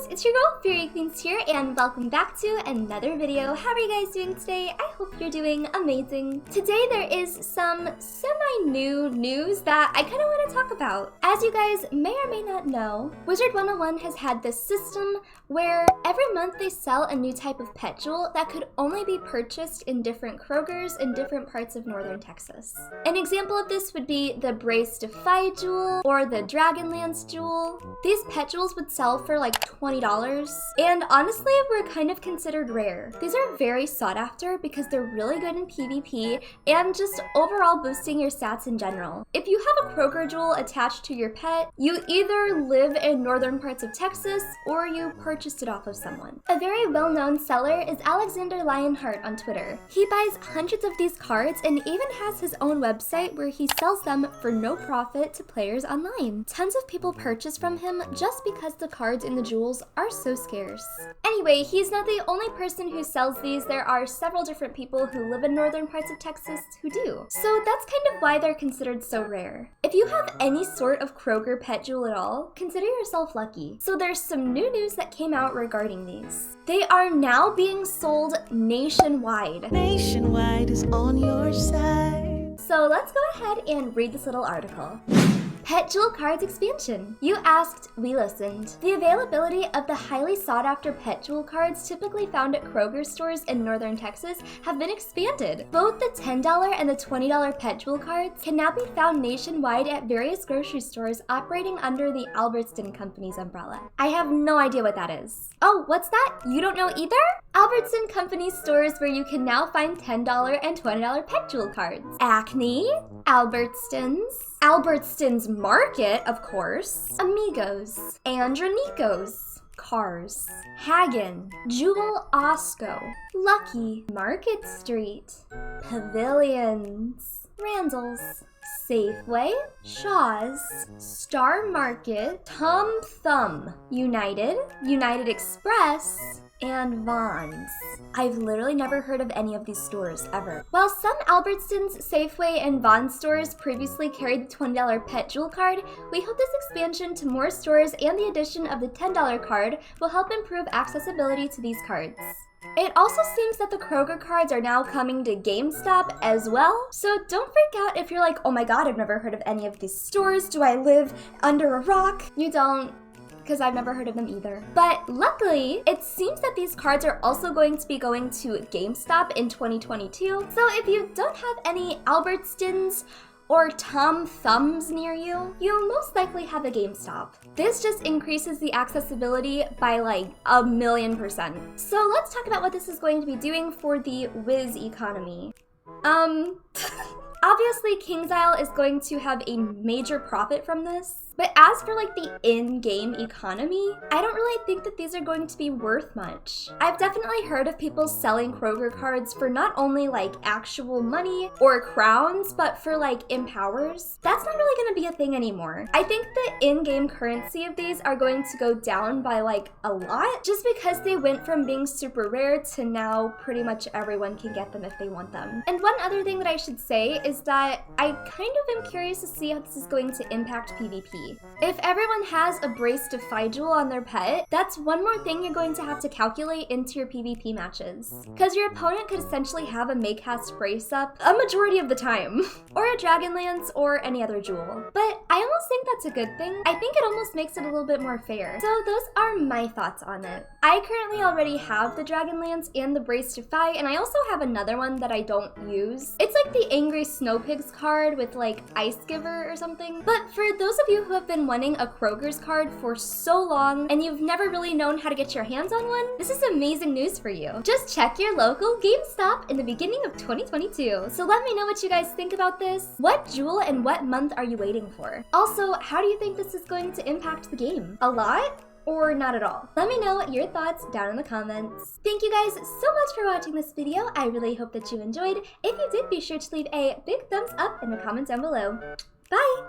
guys, it's your girl faeriequeens here, and welcome back to another video. How are you guys doing today? I hope you're doing amazing. Today there is some semi-new news that I kind of want to talk about. As you guys may or may not know, Wizard101 has had this system where every month they sell a new type of pet jewel that could only be purchased in different Krogers in different parts of northern Texas. An example of this would be the Brace Defy jewel or the Dragonlance jewel. These pet jewels would sell for like $20, and honestly were kind of considered rare. These are very sought after because they're really good in PvP and just overall boosting your stats in general. If you have a Kroger jewel attached to your pet, you either live in northern parts of Texas or you purchased it off of someone. A very well-known seller is Alexander Lionheart on Twitter. He buys hundreds of these cards and even has his own website where he sells them for no profit to players online. Tons of people purchase from him just because the cards in the jewels are so scarce. Anyway, he's not the only person who sells these. There are several different people who live in northern parts of Texas who do. So that's kind of why they're considered so rare. If you have any sort of Kroger pet jewel at all, consider yourself lucky. So there's some new news that came out regarding these. They are now being sold nationwide. Nationwide is on your side. So let's go ahead and read this little article. Pet Jewel Cards Expansion. You asked, we listened. The availability of the highly sought-after Pet Jewel cards typically found at Kroger stores in northern Texas have been expanded. Both the $10 and the $20 Pet Jewel cards can now be found nationwide at various grocery stores operating under the Albertston Company's umbrella. I have no idea what that is. Oh, what's that? You don't know either? Albertston Company stores where you can now find $10 and $20 Pet Jewel cards. Acne, Albertston's Market, of course, Amigos, Andronico's, Cars, Hagen, Jewel Osco, Lucky, Market Street, Pavilions, Randall's, Safeway, Shaw's, Star Market, Tom Thumb, United Express, and Vaughn's. I've literally never heard of any of these stores ever. While some Albertsons, Safeway, and Vaughn's stores previously carried the $20 Pet Jewel card, we hope this expansion to more stores and the addition of the $10 card will help improve accessibility to these cards. It also seems that the Kroger cards are now coming to GameStop as well, so don't freak out if you're like, oh my god, I've never heard of any of these stores. Do I live under a rock? You don't, because I've never heard of them either. But luckily, it seems that these cards are also going to be going to GameStop in 2022, so if you don't have any Albertsons or Tom Thumbs near you, you most likely have a GameStop. This just increases the accessibility by like 1,000,000%. So let's talk about what this is going to be doing for the Wiz economy. Obviously, KingsIsle is going to have a major profit from this. But as for like the in-game economy, I don't really think that these are going to be worth much. I've definitely heard of people selling Kroger cards for not only like actual money or crowns, but for like empowers. That's not really gonna be a thing anymore. I think the in-game currency of these are going to go down by like a lot, just because they went from being super rare to now pretty much everyone can get them if they want them. And one other thing that I should say is that I kind of am curious to see how this is going to impact PvP. If everyone has a Brace Defy jewel on their pet, that's one more thing you're going to have to calculate into your PvP matches. Because your opponent could essentially have a Maycast Brace up a majority of the time, or a Dragonlance or any other jewel. But I almost think that's a good thing. I think it almost makes it a little bit more fair. So those are my thoughts on it. I currently already have the Dragonlance and the Brace Defy, and I also have another one that I don't use. It's like the Angry Snow Pigs card with like Ice Giver or something. But for those of you who have been wanting a Kroger's card for so long and you've never really known how to get your hands on one, this is amazing news for you. Just check your local GameStop in the beginning of 2022. So let me know what you guys think about this. What jewel and what month are you waiting for? Also, how do you think this is going to impact the game? A lot? Or not at all? Let me know your thoughts down in the comments. Thank you guys so much for watching this video. I really hope that you enjoyed. If you did, be sure to leave a big thumbs up in the comments down below. Bye!